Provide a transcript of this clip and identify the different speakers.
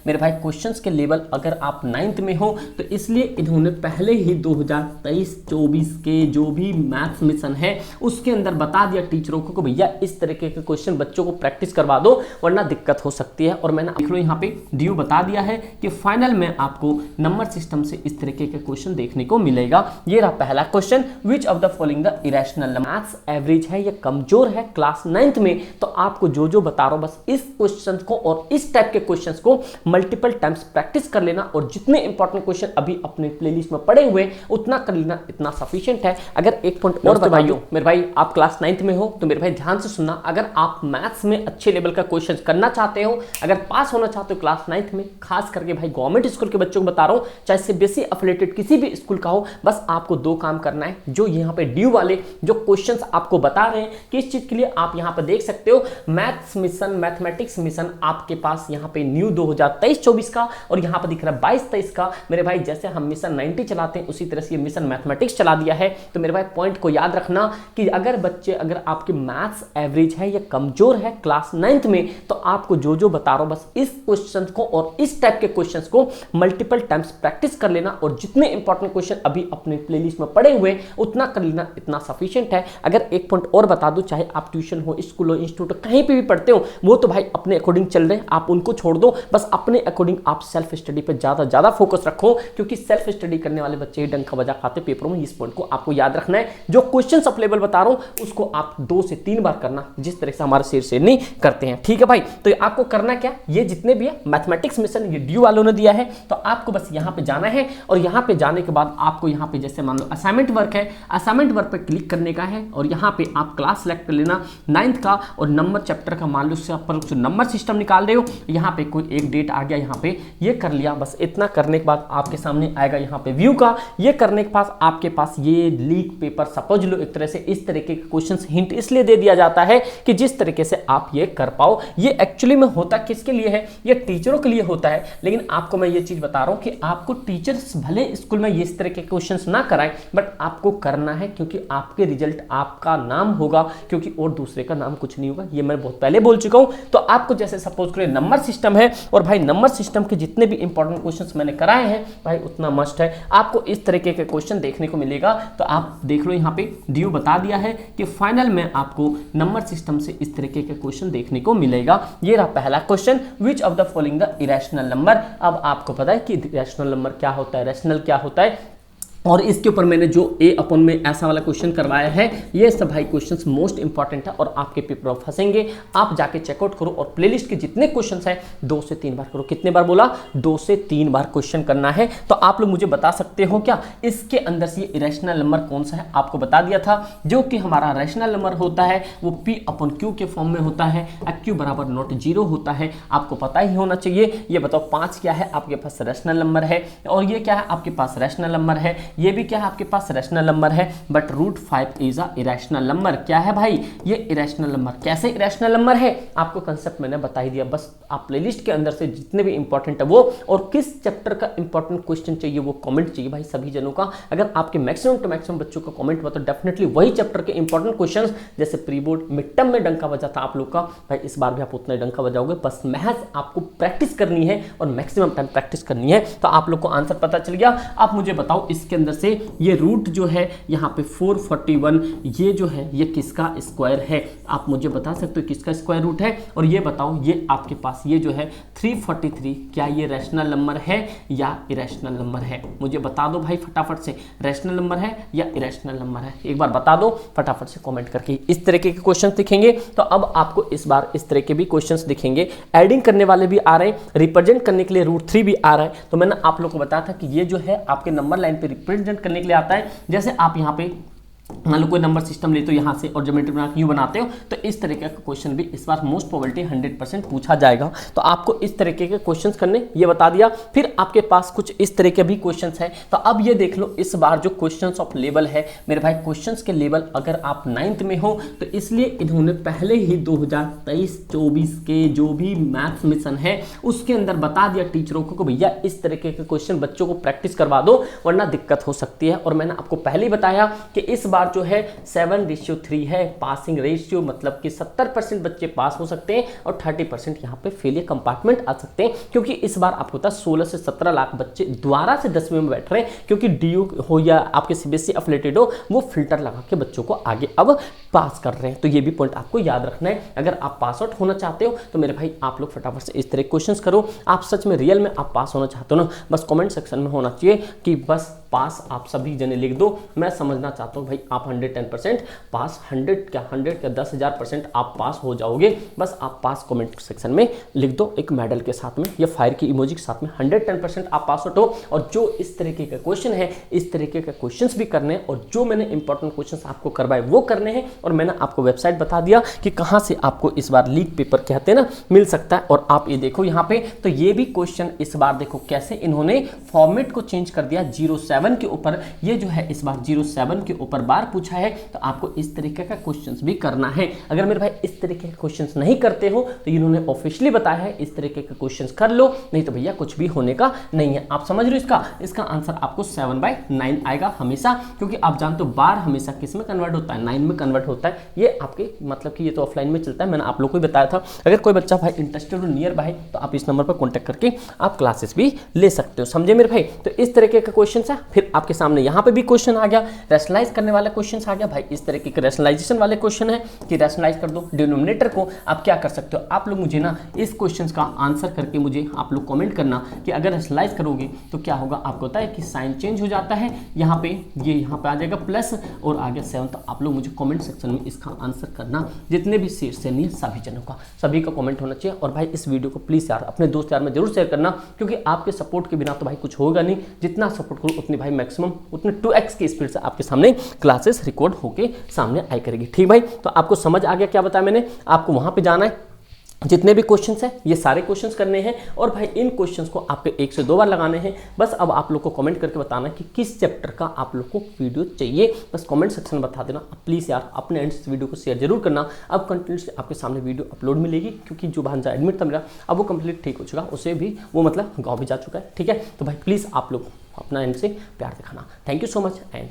Speaker 1: मेरे भाई क्वेश्चंस के लेवल अगर आप 9th में हो तो इसलिए इन्होंने पहले ही 2023-24 के जो भी मैथ्स मिशन है उसके अंदर बता दिया टीचरों को भैया इस तरीके के क्वेश्चन बच्चों को प्रैक्टिस करवा दो वरना दिक्कत हो सकती है। और मैंने देख लो यहाँ पे ड्यू बता दिया है कि फाइनल में आपको नंबर सिस्टम से इस तरीके के क्वेश्चन देखने को मिलेगा। ये रहा पहला question, which of the following the irrational number. Maths average है, ये कमजोर है क्लास 9th में, तो आपको जो जो बता रहा हूं बस इस क्वेश्चन को और इस टाइप के क्वेश्चंस को मल्टीपल टाइम्स प्रैक्टिस कर लेना और जितने इंपॉर्टेंट क्वेश्चन अभी अपने प्लेलिस्ट में पड़े हुए उतना कर लेना, इतना सफिशिएंट है। अगर एक पॉइंट और बता दूं मेरे भाई, आप क्लास 9th में हो तो मेरे भाई ध्यान से सुनना, अगर आप मैथ्स में अच्छे लेवल का क्वेश्चन करना चाहते हो, अगर पास होना चाहते हो क्लास 9th में, खास करके भाई गवर्नमेंट स्कूल के बच्चों को बता रहा हूं, चाहे सीबीएसई एफिलिएटेड किसी भी स्कूल का हो, बस आपको दो काम करना है। जो यहाँ पे ड्यू वाले जो क्वेश्चंस आपको बता रहे हैं किस चीज के लिए, आप यहाँ पे देख सकते हो मैथ्स मिशन, मैथमेटिक्स मिशन आपके पास यहाँ पे न्यू 2023-24 का और यहाँ पे दिख रहा है 22-23 का। मेरे भाई जैसे हम मिशन 90 चलाते हैं उसी तरह से ये मिशन मैथमेटिक्स चला दिया है। तो मेरे भाई पॉइंट को याद रखना कि अगर बच्चे, अगर आपके मैथ्स एवरेज है या कमजोर है क्लास 9th में, तो आपको जो जो बता रहा हूं बस इस क्वेश्चन को और इस टाइप के क्वेश्चंस को मल्टीपल टाइम्स प्रैक्टिस कर लेना और जितने इंपॉर्टेंट क्वेश्चन अभी अपने प्लेलिस्ट में पड़े हुए उतना कर लेना, इतना सफिशिएंट है। अगर एक पॉइंट और बता दूं, चाहे आप ट्यूशन हो, स्कूल हो, इंस्टीट्यूट हो, कहीं पे भी पढ़ते हो, वो तो भाई अपने अकॉर्डिंग चल रहे हैं, आप उनको छोड़ दो, बस अपने अकॉर्डिंग आप सेल्फ स्टडी पे ज्यादा फोकस रखो, क्योंकि सेल्फ स्टडी करने वाले बच्चे ही डंका बजा खाते पेपरों में। इस पॉइंट को आपको याद रखना है। जो क्वेश्चन अवेलेबल बता रहा हूं उसको आप 2 से 3 बार करना, जिस तरह से हमारे शेर नहीं करते हैं, ठीक है भाई। तो आपको करना क्या, ये जितने भी है मैथमेटिक्स मिशन ये ड्यू वालों ने दिया है, तो आपको बस यहाँ पे जाना है और यहाँ पे जाने के बाद आपको यहाँ पे जैसे मान लो असाइनमेंट वर्क है, असाइनमेंट वर्क पे क्लिक करने का है और यहाँ पे आप क्लास सेलेक्ट कर लेना 9th का और नंबर चैप्टर का मान लो से आप नंबर सिस्टम निकाल रहे हो, यहाँ पे कोई एक डेट आ गया, यहाँ पे ये कर लिया। बस इतना करने के बाद आपके सामने आएगा यहाँ पे व्यू का, ये करने के बाद आपके पास ये लीक पेपर सपोज लो एक तरह से, इस तरीके के क्वेश्चंस हिंट इसलिए दे दिया जाता है कि जिस तरीके से आप ये कर पाओ। ये एक्चुअली में होता किसके लिए है, ये टीचरों के लिए होता है, लेकिन आपको मैं ये चीज बता रहा हूं कि आपको टीचर्स भले स्कूल में इस तरह के क्वेश्चंस ना कराएं, बट आपको करना है क्योंकि आपके रिजल्ट आपका नाम होगा, क्योंकि और दूसरे का नाम कुछ नहीं होगा। ये मैं बहुत पहले बोल चुका हूं। तो आपको जैसे सपोज करें नंबर सिस्टम है और भाई नंबर सिस्टम के जितने भी इंपॉर्टेंट क्वेश्चंस मैंने कराए हैं भाई उतना मस्ट है, आपको इस तरीके के क्वेश्चन देखने को मिलेगा। तो आप देख लो यहाँ पे ड्यू बता दिया है कि फाइनल में आपको नंबर सिस्टम से इस तरीके के क्वेश्चन देखने को मिलेगा। ये रहा पहला question, which of the following the irrational number. अब आपको पता है कि इरेशनल नंबर क्या होता है, रैशनल क्या होता है, और इसके ऊपर मैंने जो ए अपन में ऐसा वाला क्वेश्चन करवाया है, ये सब भाई क्वेश्चंस मोस्ट इंपॉर्टेंट है और आपके पेपर में फंसेंगे। आप जाके चेकआउट करो और प्लेलिस्ट के जितने क्वेश्चंस हैं 2 से 3 बार करो। कितने बार बोला, 2 से 3 बार क्वेश्चन करना है। तो आप लोग मुझे बता सकते हो क्या इसके अंदर से ये इरेशनल नंबर कौन सा है, आपको बता दिया था। जो कि हमारा रैशनल नंबर होता है वो P/Q के फॉर्म में होता है, Q बराबर नॉट 0 होता है, आपको पता ही होना चाहिए। ये बताओ 5 क्या है, आपके पास रैशनल नंबर है, और ये क्या है, आपके पास रैशनल नंबर है, ये भी क्या है, आपके पास रैशनल नंबर है, but √5 is a irrational number. क्या है भाई, ये इरेशनल नंबर। कैसे इरेशनल नंबर है, आपको कंसेप्ट मैंने बता ही दिया। बस आप प्लेलिस्ट के अंदर से जितने भी इंपॉर्टेंट है वो, और किस चैप्टर का इंपॉर्टेंट क्वेश्चन चाहिए वो कमेंट चाहिए भाई सभी जनों का। अगर आपके मैक्सिमम टू मैक्सिमम बच्चों का कमेंट हुआ तो डेफिनेटली वही चैप्टर के इंपॉर्टेंट क्वेश्चंस, जैसे प्री बोर्ड मिड टर्म में डंका बजा था आप लोग का, भाई इस बार भी आप उतना ही डंका बजाओगे। बस महज आपको प्रैक्टिस करनी है और मैक्सिमम टाइम प्रैक्टिस करनी है। तो आप लोग को आंसर पता चल गया। आप मुझे बताओ इसके अंदर से ये रूट जो है यहाँ पे 441, ये जो है ये किसका स्क्वायर है, आप मुझे बता सकते हो किसका स्क्वायर रूट है। और ये बताओ ये आपके पास ये जो है 343, क्या ये रैशनल नंबर है या इरेशनल नंबर है, मुझे बता दो भाई फटाफट से, रैशनल नंबर है या इरेशनल नंबर है, एक बार बता दो फटाफट से कमेंट करके। इस तरीके के क्वेश्चंस दिखेंगे। तो अब आपको इस बार इस तरह के भी क्वेश्चंस दिखेंगे, एडिंग करने वाले भी आ रहे हैं, रिप्रेजेंट करने के लिए √3 भी आ रहा है। तो मैंने आप लोग को बताया था कि ये जो है आपके नंबर लाइन पे रिप्रेजेंट करने के लिए आता है। जैसे आप यहाँ पे मान लो कोई नंबर सिस्टम लेते हो यहाँ से और ज्योमेट्री बना के यूं बनाते हो, तो इस तरीके का क्वेश्चन भी इस बार मोस्ट प्रोबेबिलिटी 100% पूछा जाएगा। तो आपको इस तरीके के क्वेश्चंस करने, ये बता दिया। फिर आपके पास कुछ इस तरह के भी क्वेश्चंस हैं। तो अब ये देख लो इस बार जो क्वेश्चंस ऑफ लेवल है मेरे भाई, क्वेश्चंस के लेवल अगर आप 9th में हो तो इसलिए इन्होंने पहले ही 2023-24 के जो भी मैथ्स मिशन है उसके अंदर बता दिया टीचरों को भैया इस तरीके के क्वेश्चन बच्चों को प्रैक्टिस करवा दो वरना दिक्कत हो सकती है। और मैंने आपको पहले ही बताया कि इस बार जो है 7:3 है पासिंग रेशियो, मतलब कि 70% बच्चे पास हो सकते हैं और 30% यहाँ पे फेलियर कंपार्टमेंट आ सकते हैं, क्योंकि इस बार आपको पता 16 से 17 लाख बच्चे दोबारा से 10वीं में बैठ रहे हैं, क्योंकि डीयू हो या आपके सीबीएसई एफिलिएटेड हो, वो फिल्टर लगा के बच्चों को आगे अब पास कर रहे हैं। तो ये भी पॉइंट आपको याद रखना है। अगर आप पास आउट होना चाहते हो तो मेरे भाई आप लोग फटाफट से इस तरह क्वेश्चंस करो। आप सच में रियल में आप पास होना चाहते हो ना, बस कमेंट सेक्शन में होना चाहिए कि बस पास आप सभी जने लिख दो। मैं समझना चाहता हूँ भाई आप 110% पास, 100 क्या 10,000% आप पास हो जाओगे। बस आप पास कमेंट सेक्शन में लिख दो एक मेडल के साथ में या फायर की इमोजी के साथ में। 110% आप पास आउट हो। और जो इस तरीके का क्वेश्चन है, इस तरीके के क्वेश्चंस भी करने हैं, और जो मैंने इंपॉर्टेंट क्वेश्चंस आपको करवाए वो करने हैं। और मैंने आपको वेबसाइट बता दिया कि कहाँ से आपको इस बार लीक पेपर कहते हैं ना मिल सकता है। और आप ये देखो यहाँ पे, तो ये भी क्वेश्चन इस बार देखो कैसे इन्होंने फॉर्मेट को चेंज कर दिया। 07 के ऊपर ये जो है इस बार 07 के ऊपर बार पूछा है, तो आपको इस तरीके का क्वेश्चंस भी करना है। अगर मेरे भाई इस तरीके के क्वेश्चंस नहीं करते हो तो इन्होंने ऑफिशियली बताया है इस तरीके के क्वेश्चंस कर लो, नहीं तो भैया कुछ भी होने का नहीं है। आप समझ रहे हो इसका आंसर आपको 7/9 आएगा हमेशा, क्योंकि आप जानते हो बार हमेशा किस में कन्वर्ट होता है, 9 में कन्वर्ट होता है। ये आपके मतलब कि ये तो ऑफलाइन में चलता है, मैंने आप लोग को भी बताया था। अगर कोई बच्चा भाई इंटरेस्टेड हो नियर बाय तो आप इस नंबर पर कॉन्टैक्ट करके आप क्लासेस भी ले सकते हो, समझे मेरे भाई। तो इस तरीके का क्वेश्चन है। फिर आपके सामने यहाँ पे भी क्वेश्चन आ गया, रैशनलाइज करने वाला क्वेश्चन आ गया भाई। इस तरीके के रैशनलाइजेशन वाले क्वेश्चन है कि रैशनलाइज कर दो डिनोमिनेटर को। आप क्या कर सकते हो, आप लोग मुझे ना इस क्वेश्चन का आंसर करके मुझे आप लोग कमेंट करना कि अगर रैशनलाइज करोगे तो क्या होगा। आपको पता है कि साइन चेंज हो जाता है, यहाँ पे ये यहाँ पे आ जाएगा प्लस और आ गया 7। तो आप लोग मुझे कमेंट सेक्शन में इसका आंसर करना, जितने भी सीनियर सभी जनों का, सभी का कमेंट होना चाहिए। और भाई इस वीडियो को प्लीज़ यार अपने दोस्त यार में जरूर शेयर करना, क्योंकि आपके सपोर्ट के बिना तो भाई कुछ होगा नहीं। जितना सपोर्ट करो उतनी भाई मैक्सिमम उतने 2x की स्पीड से आपके सामने क्लासेस रिकॉर्ड होके सामने आई करेगी। ठीक भाई, तो आपको समझ आ गया क्या बताया मैंने। आपको वहां पे जाना है, जितने भी क्वेश्चंस हैं ये सारे क्वेश्चंस करने हैं, और भाई इन क्वेश्चंस को आपके 1 से 2 बार लगाने हैं। बस अब आप लोग को कमेंट करके बताना कि किस चैप्टर का आप लोग को वीडियो चाहिए, बस कमेंट सेक्शन में बता देना। प्लीज़ यार अपने एंड से वीडियो को शेयर जरूर करना। अब कंटिन्यूसली आपके सामने वीडियो अपलोड मिलेगी, क्योंकि जो भांजा एडमिट था मेरा अब वो कंप्लीट ठीक हो चुका, उसे भी वो मतलब गाँव भी जा चुका है। ठीक है, तो भाई प्लीज़ आप लोग अपना एंड से प्यार दिखाना। Thank you so much and